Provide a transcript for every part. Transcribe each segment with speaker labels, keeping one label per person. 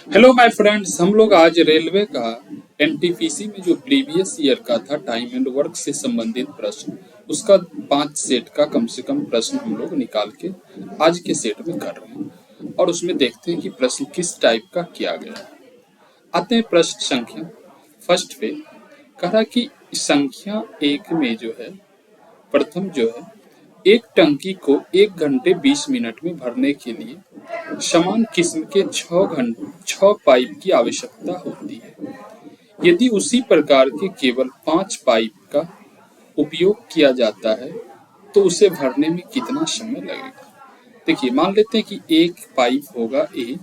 Speaker 1: Hello my friends, हम लोग आज रेलवे का एनटीपीसी में जो प्रीवियस ईयर का था टाइम एंड वर्क से संबंधित प्रश्न, उसका 5 सेट का कम से कम प्रश्न हम लोग निकाल के आज के सेट में कर रहे हैं और उसमें देखते हैं कि प्रश्न किस टाइप का किया गया है। आते हैं प्रश्न संख्या फर्स्ट पे। कहा कि संख्या 1 में जो है प्रथम जो है एक टंकी को 1 घंटे 20 मिनट में भरने के लिए समान किस्म के 6 पाइप की आवश्यकता होती है। यदि उसी प्रकार के केवल 5 पाइप का उपयोग किया जाता है तो उसे भरने में कितना समय लगेगा। देखिए, मान लेते हैं कि एक पाइप होगा ए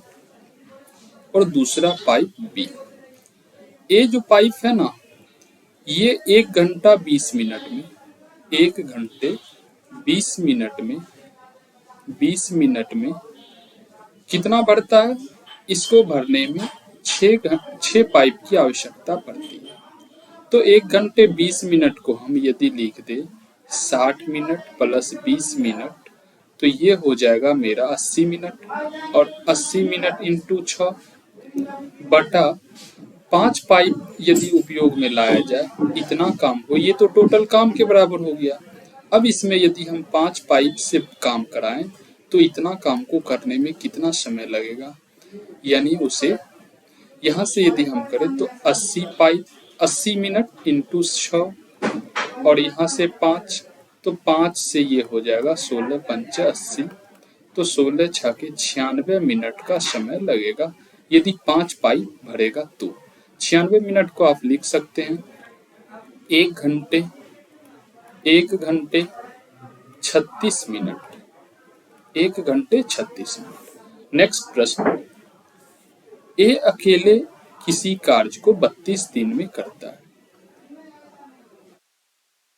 Speaker 1: और दूसरा पाइप बी। ए जो पाइप है ना, ये 1 घंटा 20 मिनट में 1 घंटे 20 मिनट में कितना बढ़ता है। इसको भरने में 6 पाइप की आवश्यकता पड़ती है। तो 1 घंटे 20 मिनट को हम यदि लिख दे 60 मिनट प्लस 20 मिनट, तो ये हो जाएगा मेरा 80 मिनट और 80 मिनट इंटू 6 बटा 5 पाइप यदि उपयोग में लाया जाए इतना काम हो, ये तो टोटल काम के बराबर हो गया। अब इसमें यदि हम 5 पाइप से काम कराएं तो इतना काम को करने में कितना समय लगेगा, यानी उसे यहाँ से यदि हम करें तो 80 मिनट इंटू 6 और यहाँ से 5, तो 5 से ये हो जाएगा 16 पंचे 80, तो 16 छके 96 मिनट का समय लगेगा यदि 5 पाइप भरेगा तो। 96 मिनट को आप लिख सकते हैं 1 घंटे 36 मिनट। 1 घंटे 36 मिनट। नेक्स्ट प्रश्न। ए अकेले किसी कार्य को 32 दिन में करता है,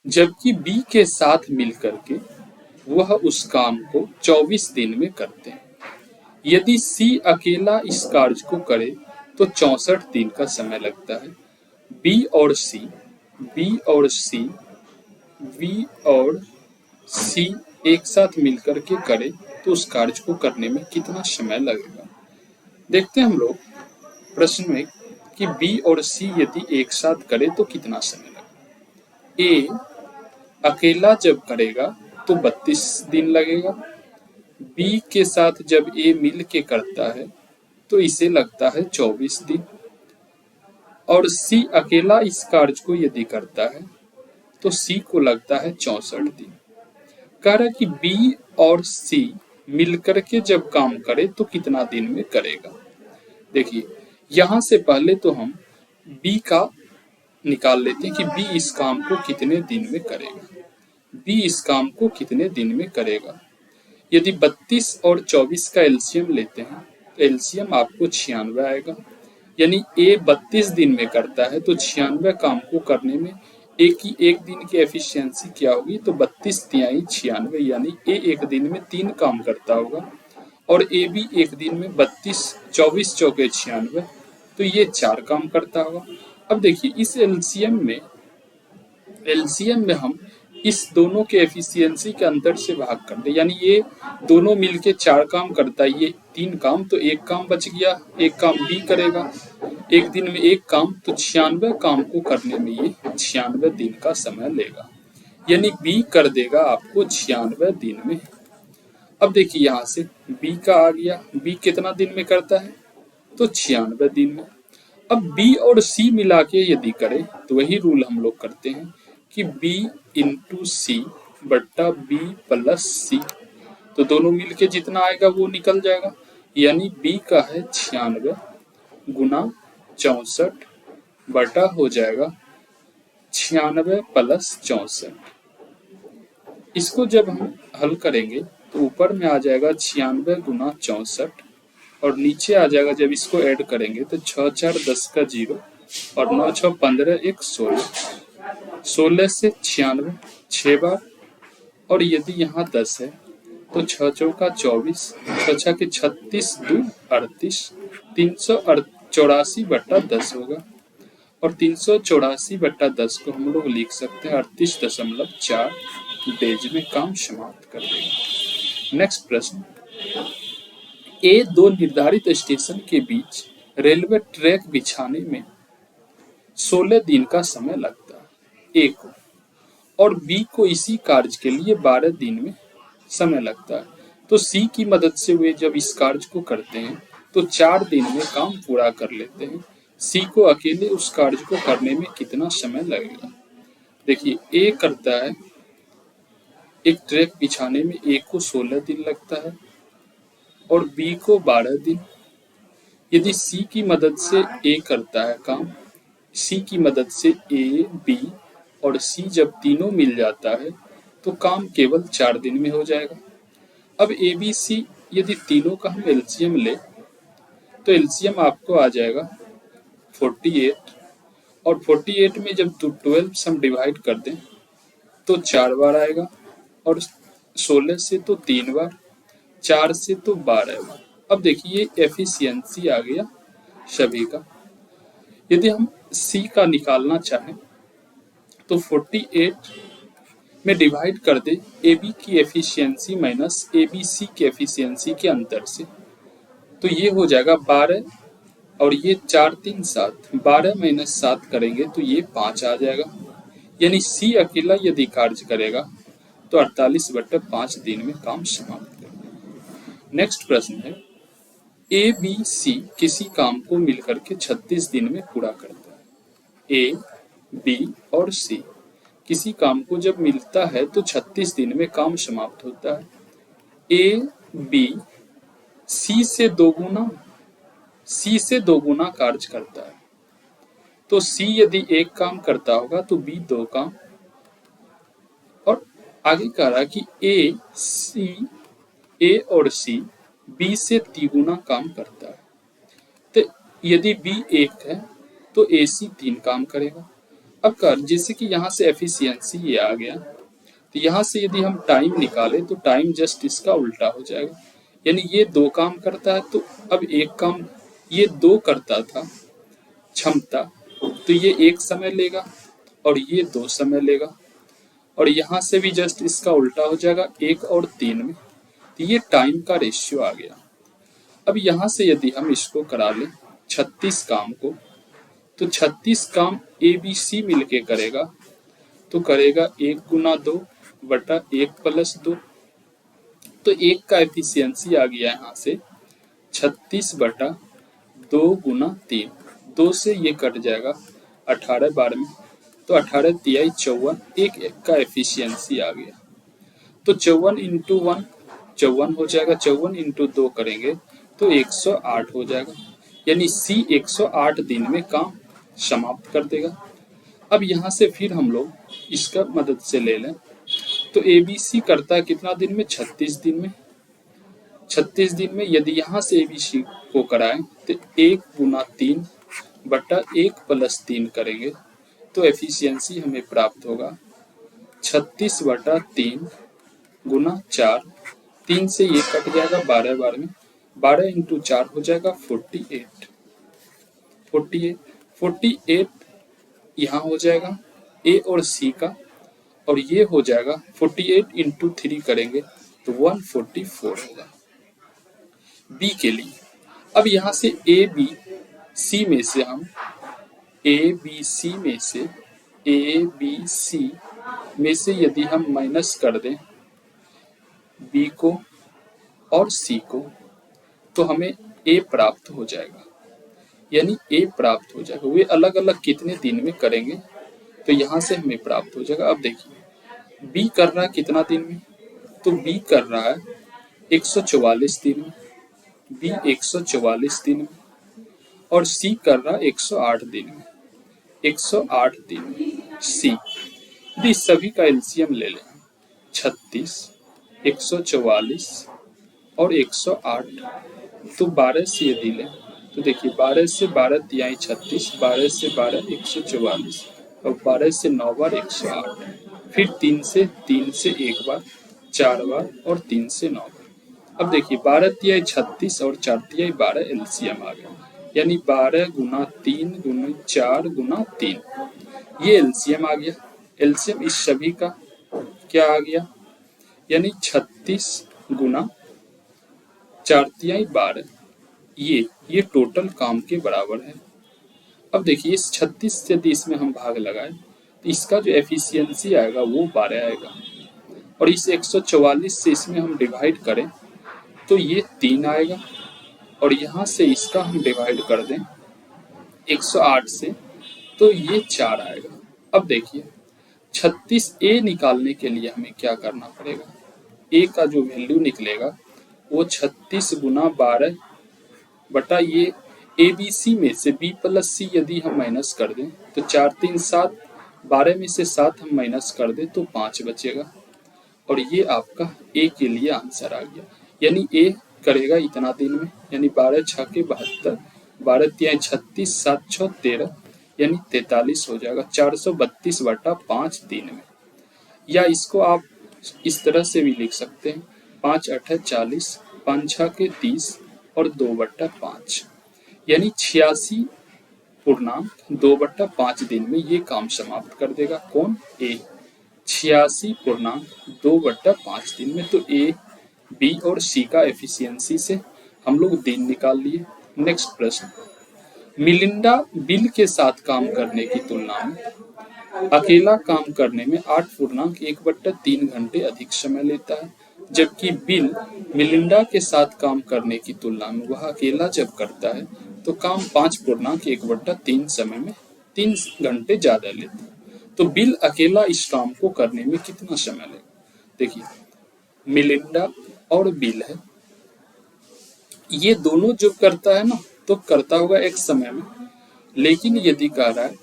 Speaker 1: जबकि बी के साथ मिलकर के वह उस काम को 24 दिन में करते हैं। यदि सी अकेला इस कार्य को करे तो 64 दिन का समय लगता है। बी और सी एक साथ मिलकर के करे तो उस कार्य को करने में कितना समय लगेगा। देखते हैं हम लोग प्रश्न में कि बी और सी यदि एक साथ करे तो कितना समय लगेगा। ए अकेला जब करेगा तो 32 दिन लगेगा। बी के साथ जब ए मिल के करता है तो इसे लगता है 24 दिन। और सी अकेला इस कार्य को यदि करता है तो सी को लगता है 64 दिन। कह रहा है कि बी और सी मिलकर के जब काम करे तो कितना दिन में करेगा। देखिए, यहाँ से पहले तो हम बी का निकाल लेते हैं कि बी इस काम को कितने दिन में करेगा। बी इस काम को कितने दिन में करेगा। यदि 32 और 24 का एलसीएम लेते हैं तो एलसीएम आपको 96 आएगा। यानी ए 32 दिन में करता है तो 96 काम को करने में एक दिन की एफिशिएंसी क्या होगी, तो 32 तिहाई 96, यानी ए एक दिन में 3 काम करता होगा और ए भी एक दिन में 32 24 चौके 96, तो ये 4 काम करता होगा। अब देखिए, इस एलसीएम में हम इस दोनों के एफिशिएंसी के अंतर से भाग कर दे, यानी ये दोनों मिलके 4 काम करता है, ये 3 काम, तो एक काम बच गया, एक काम बी करेगा एक दिन में एक काम, तो 96 काम को करने में ये 96 दिन का समय लेगा, यानी बी कर देगा आपको 96 दिन में। अब देखिए, यहाँ से बी का आ गया, बी कितना दिन में करता है तो 96 दिन में। अब बी और सी मिला के यदि करें तो वही रूल हम लोग करते हैं कि बी इंटू सी बट्टा बी प्लस सी, तो दोनों मिलके जितना आएगा वो निकल जाएगा, यानी बी का है 96 गुना 64 बटा हो जाएगा 96 प्लस 64। इसको जब हम हल करेंगे तो ऊपर में आ जाएगा 96 गुना 64 और नीचे आ जाएगा, जब इसको ऐड करेंगे तो 6 4 10 का 0 और 9 6 15 1 16, 16 से 96 6 बार, और यदि यहाँ 10 है तो 6 चौका 24, 6 छः के 36 2 38, 384 बट्टा 10 होगा और 384 बट्टा 10 को हम लोग लिख सकते हैं 38.4 डेज में काम समाप्त कर देगा। नेक्स्ट प्रश्न। ए दो निर्धारित स्टेशन के बीच रेलवे ट्रैक बिछाने में 16 दिन का समय लगता है, ए को, और बी को इसी कार्य के लिए 12 दिन में समय लगता है। तो सी की मदद से वे जब इस कार्य को करते हैं तो 4 दिन में काम पूरा कर लेते हैं। सी को अकेले उस कार्य को करने में कितना समय लगेगा? देखिए, ए करता है, एक ट्रैक बिछाने में ए को 16 दिन लगता है और बी को 12 दिन। यदि सी की मदद से ए करता है काम, सी की मदद से ए, बी और सी जब तीनों मिल जाता है तो काम केवल 4 दिन में हो जाएगा। अब ए बी सी यदि तीनों का हम एलसीएम ले तो एलसीएम आपको आ जाएगा 48, और 48 में जब 12 से हम डिवाइड कर दें तो 4 बार आएगा, और 16 से तो 3 बार, 4 से तो 12 बार। अब देखिए एफिशिएंसी आ गया सभी का। यदि हम सी का निकालना चाहें तो 48 में डिवाइड कर दे ए बी की efficiency minus A B C की एफिशिएंसी के अंतर से, तो ये हो जाएगा 12, और ये 4 3 7, 12 माइनस 7 करेंगे तो ये 5 आ जाएगा। यानी सी अकेला यदि कार्य करेगा तो 48/5 दिन में काम समाप्त करेगा। नेक्स्ट प्रश्न है, ए बी सी किसी काम को मिलकर के 36 दिन में पूरा करता है। ए, बी और सी किसी काम को जब मिलता है तो 36 दिन में काम समाप्त होता है। ए बी सी से दो गुना कार्य करता है, तो सी यदि एक काम करता होगा तो बी 2 काम। और आगे कह रहा है कि ए और सी बी से 3 गुना काम करता है, तो यदि बी 1 है तो ए सी 3 काम करेगा। अब कर जैसे कि यहाँ से एफिशिएंसी ये आ गया, तो यहाँ से यदि हम टाइम निकाले तो टाइम जस्ट इसका उल्टा हो जाएगा। यानी ये 2 काम करता है तो अब 1 काम, ये 2 करता था क्षमता, तो ये 1 समय लेगा और ये 2 समय लेगा, और यहाँ से भी जस्ट इसका उल्टा हो जाएगा 1 और 3 में, तो ये टाइम का रेशियो आ गया। अब यहाँ से यदि हम इसको करा लें 36 काम को, तो 36 काम ए बी सी मिलके करेगा, तो करेगा 1 गुना 2 बटा 1 प्लस 2, तो 1 का एफिशिएंसी आ गया यहाँ से 36 बटा 2 गुना 3, 2 से ये कट जाएगा 18 बार में, तो 18 तिहाई 54, 1 का एफिशिएंसी आ गया। तो 54 इंटू 1 54 हो जाएगा, 54 इंटू 2 करेंगे तो 108 हो जाएगा। यानी सी 108 दिन में काम समाप्त कर देगा। अब यहाँ से फिर हम लोग इसका मदद से ले लें, तो ए बी सी करता है कितना दिन में? 36 दिन में। 36 दिन में यदि यहाँ से ए बी सी को कराएं तो 1 गुना 3 बटा 1 प्लस 3 करेंगे, तो एफिशिएंसी हमें प्राप्त होगा 36 बटा 3 गुना 4, 3 से ये कट जाएगा 12 बार में, 12 इंटू 4 हो जाएगा 48 यहाँ हो जाएगा ए और सी का, और ये हो जाएगा 48 इंटू 3 करेंगे तो 144 होगा बी के लिए। अब यहाँ से ए बी सी में से हम ए बी सी में से यदि हम माइनस कर दें बी को और सी को, तो हमें ए प्राप्त हो जाएगा। यानी ए प्राप्त हो जाएगा। वे अलग अलग कितने दिन में करेंगे तो यहाँ से हमें प्राप्त हो जाएगा। अब देखिए बी कर रहा है कितना दिन में, तो बी कर रहा है 144 दिन में, बी 144 दिन में, और सी कर रहा है 108 दिन में, 108 दिन में सी। यदि सभी का एलसीएम ले लें 36, 144 और 108, तो 12 से यदि लें तो देखिए 12 से 12 तिहाई 36, 12 से 12 144, और 12 से 9 बार 108, फिर 3 से 1 बार, 4 बार और 3 से 9 बार। अब देखिए 12 तिहाई 36 और 4 तिहाई 12 एलसीएम आ गया, यानी 12 गुना 3 गुना 4 गुना 3, ये एलसीएम आ गया। एलसीएम इस सभी का क्या आ गया, यानी 36 गुना 4 तिहाई 12 ये टोटल काम के बराबर है। अब देखिए इस 36 से यदि इसमें हम भाग लगाए तो इसका जो एफिशिएंसी आएगा वो 12 आएगा, और इस 144 से इसमें हम डिवाइड करें तो ये 3 आएगा, और यहाँ से इसका हम डिवाइड कर दें 108 से तो ये 4 आएगा। अब देखिए 36A निकालने के लिए हमें क्या करना पड़ेगा, ए का जो वैल्यू निकलेगा वो 36 गुना 12 बटा ये ए बी सी में से बी प्लस सी यदि हम माइनस कर दें तो 4 3 7, 12 में से 7 हम माइनस कर दें तो 5 बचेगा, और ये आपका ए के लिए आंसर आ गया। यानी ए करेगा इतना दिन में, यानी 12 6 के 72, 12 3 36, 7 6 13, यानी 43 हो जाएगा, 432 बटा 5 दिन में। या इसको आप इस तरह से भी लिख सकते हैं 5 8 40, 5 6 के 30 और 2/5, यानी 86.2/5 दिन में ये काम समाप्त कर देगा। कौन? ए। 86.2/5 दिन में। तो ए, बी और सी का एफिशिएंसी से हम लोग दिन निकाल लिए। नेक्स्ट प्रश्न, मिलिंडा बिल के साथ काम करने की तुलना में अकेला काम करने में 8.1/3 घंटे अधिक समय लेता है, जबकि बिल मिलिंडा के साथ काम करने की तुलना में वह अकेला जब करता है तो काम 5.1/3 समय में 3 घंटे ज्यादा लेता है। तो बिल अकेला इस काम को करने में कितना समय लेगा? देखिए मिलिंडा और बिल है, ये दोनों जो करता है ना तो करता होगा एक समय में, लेकिन यदि कह रहा है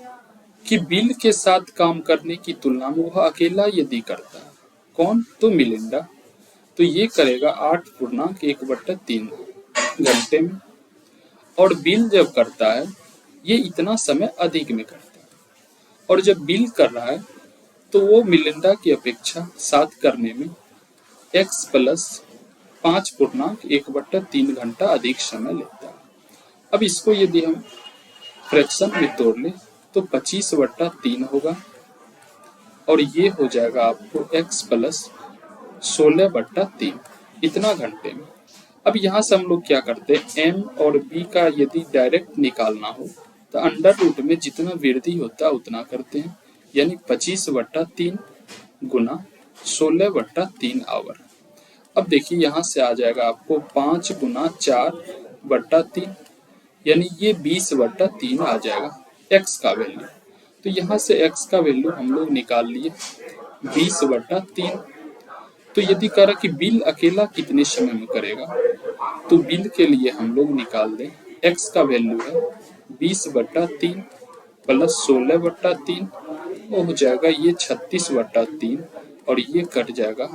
Speaker 1: कि बिल के साथ काम करने की तुलना में वह अकेला यदि करता है, कौन? तो मिलिंडा, तो ये करेगा 8.1/3 घंटे में, और बिल जब करता है ये इतना समय अधिक में करता है, और जब बिल कर रहा है तो वो मिलिंडा की अपेक्षा 7 करने में x प्लस 5.1/3 घंटा अधिक समय लेता है। अब इसको यदि हम फ्रैक्शन में तोड़ ले तो 25/3 होगा, और ये हो जाएगा आपको x प्लस 16/3 इतना घंटे में। अब यहाँ से हम लोग क्या करते हैं, m और b का यदि डायरेक्ट निकालना हो तो अंडर रूट में जितना वृद्धि होता है उतना करते हैं, यानी 25/3 गुना 16/3 आवर। अब देखिए यहाँ से आ जाएगा आपको 5 गुना 4/3, यानी ये 20/3 आ जाएगा x का वैल्यू। तो यहाँ से x का वैल्यू हम लोग निकाल लिए 20/3। तो यदि कह रहा कि बिल अकेला कितने समय में करेगा, तो बिल के लिए हम लोग निकाल दें x का वैल्यू है 20/3 प्लस 16/3, वो हो जाएगा ये 36/3, और ये कट जाएगा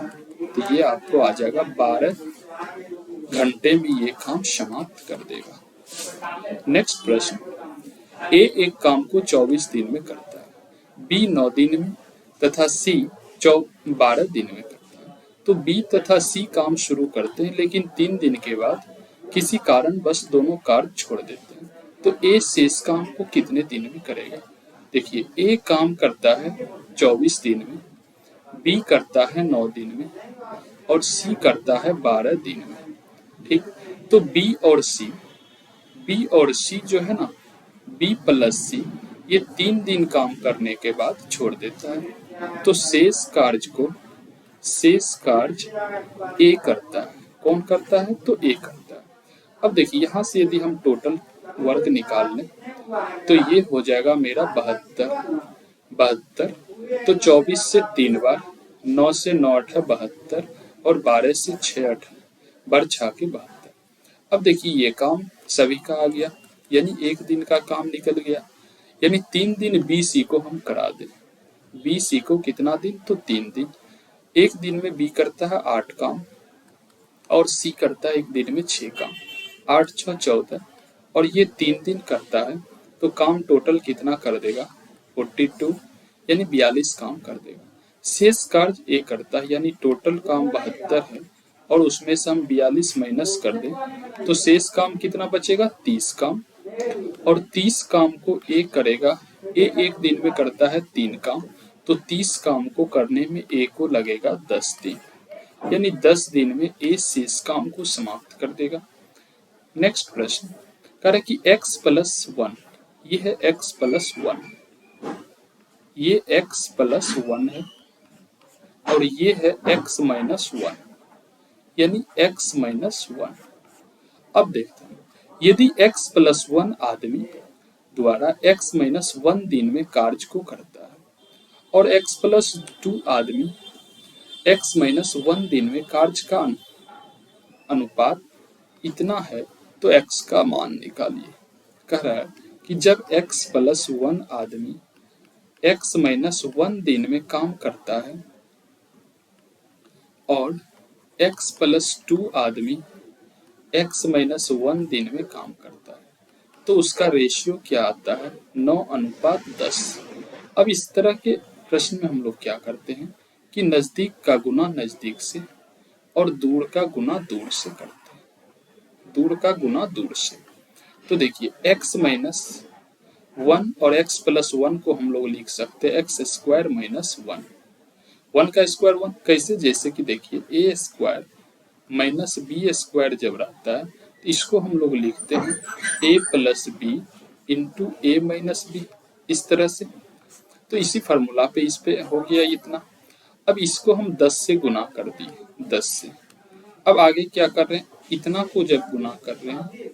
Speaker 1: तो ये आपको आ जाएगा 12 घंटे में ये काम समाप्त कर देगा। नेक्स्ट प्रश्न, ए एक काम को 24 दिन में करता है, बी 9 दिन में तथा सी 12 दिन में करता है। तो बी तथा सी काम शुरू करते हैं, लेकिन 3 दिन के बाद किसी कारणवश दोनों कार्य छोड़ देते हैं। तो ए शेष काम को कितने दिन में करेगा? देखिए ए काम करता है 24 दिन में, बी करता है 9 दिन में, और सी करता है 12 दिन में। ठीक, तो बी और सी जो है ना, बी प्लस सी, ये 3 दिन काम करने के बाद छोड़ देता है। तो शेष कार्य ए करता है। कौन करता है? तो ए करता है। अब देखिए यहाँ से यदि हम टोटल वर्क निकाल लें तो ये हो जाएगा मेरा 72। तो 24 से 3 बार, 9 से 9 8 72, और 12 से 6 8 बार 6 के 72। अब देखिए ये काम सभी का आ गया, यानी एक दिन का काम निकल गया, यानी 3 दिन बी सी को हम करा दें। बी सी को कितना दिन? तो 3 दिन। एक दिन में बी करता है 8 काम, और सी करता है एक दिन में 6 काम, 8 6 14, और ये 3 दिन करता है तो काम टोटल कितना कर देगा? 42, यानी 42 काम कर देगा। शेष कार्य ए करता है, यानी टोटल काम 72 है, और उसमें से हम 42 माइनस कर दें तो शेष काम कितना बचेगा? 30 काम, और 30 काम को ए करेगा। ए एक दिन में करता है 3 काम, तो 30 काम को करने में ए को लगेगा 10 दिन, यानी 10 दिन में ए शेष काम को समाप्त कर देगा। नेक्स्ट प्रश्न कह रहा है कि x प्लस वन, ये है x प्लस वन, ये x प्लस वन है और ये है x माइनस वन, यानी x माइनस वन। अब देखते हैं, यदि x प्लस वन आदमी द्वारा x माइनस वन दिन में कार्य को करता है और x प्लस टू आदमी x माइनस वन दिन में कार्य का अनुपात इतना है तो x का मान निकालिए। कह रहा है कि जब x प्लस वन आदमी x माइनस वन दिन में काम करता है और x प्लस टू आदमी x माइनस वन दिन में काम करता है तो उसका रेशियो क्या आता है, 9:10। अब इस तरह के प्रश्न में हम लोग क्या करते हैं कि नजदीक का गुना नजदीक से और दूर का गुना दूर से करते हैं, दूर का गुना दूर से। तो देखिए x माइनस वन और x प्लस वन को हम लोग लिख सकते हैं x square minus one, one का स्क्वायर वन, कैसे, जैसे कि देखिए ए स्क्वायर माइनस बी स्क्वायर जब रहता है तो इसको हम लोग लिखते हैं a plus B into A minus B, इस तरह से। तो इसी फार्मूला पे इस पे हो गया इतना। अब इसको हम 10 से गुना कर दिए, 10 से। अब आगे क्या कर रहे हैं, इतना को जब गुना कर रहे हैं,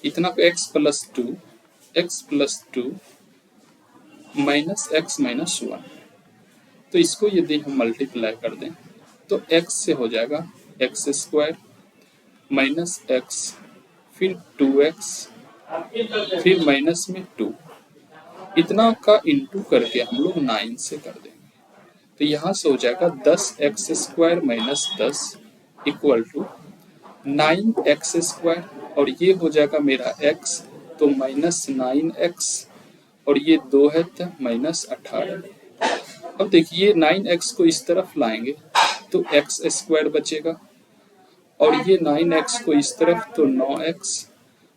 Speaker 1: इतना को x plus two minus x minus one, तो इसको यदि हम मल्टीप्लाई कर दें तो x से हो जाएगा एक्स स्क्वायर माइनस एक्स, फिर 2x, फिर माइनस में 2, इतना का इंटू करके हम लोग 9 से कर देंगे। तो यहाँ से हो जाएगा 10x square minus 10 equal to 9x square, और ये हो जाएगा मेरा x, तो माइनस 9x, और ये 2 है तो माइनस 18। अब देखिए 9x को इस तरफ लाएंगे तो x स्क्वायर बचेगा, और ये 9x को इस तरफ तो 9x,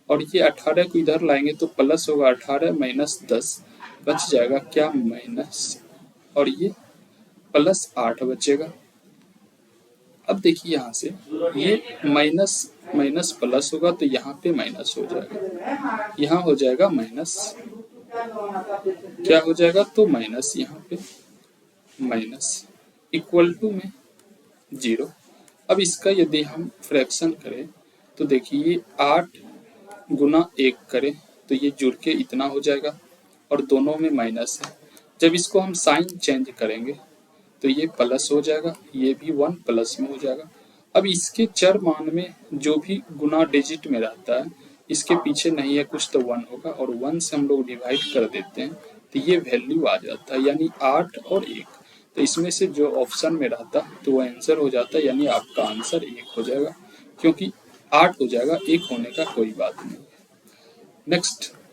Speaker 1: और ये 18 को इधर लाएंगे तो प्लस होगा 18 माइनस 10, बच जाएगा क्या, माइनस, और ये प्लस 8 बचेगा। अब देखिए यहाँ से ये माइनस माइनस प्लस होगा तो यहाँ पे माइनस हो जाएगा, यहाँ हो जाएगा माइनस, क्या हो जाएगा, तो माइनस, यहाँ पे माइनस इक्वल टू में 0। अब इसका यदि हम फ्रैक्शन करें तो देखिए 8 गुना 1 करें तो ये जुड़ के इतना हो जाएगा, और दोनों में माइनस है। जब इसको हम साइन चेंज करेंगे तो ये प्लस हो जाएगा, ये भी 1 प्लस में हो जाएगा। अब इसके चर मान में जो भी गुना डिजिट में रहता है, इसके पीछे नहीं है कुछ तो 1 होगा, और 1 से हम लोग डिवाइड कर देते हैं तो ये वैल्यू आ जाता है, यानी 8 और 1। तो इसमें से जो ऑप्शन में रहता तो वो आंसर हो जाता है, यानी आपका आंसर 1 हो जाएगा, क्योंकि 8 हो जाएगा, 1 होने का कोई बात नहीं। नेक्स्ट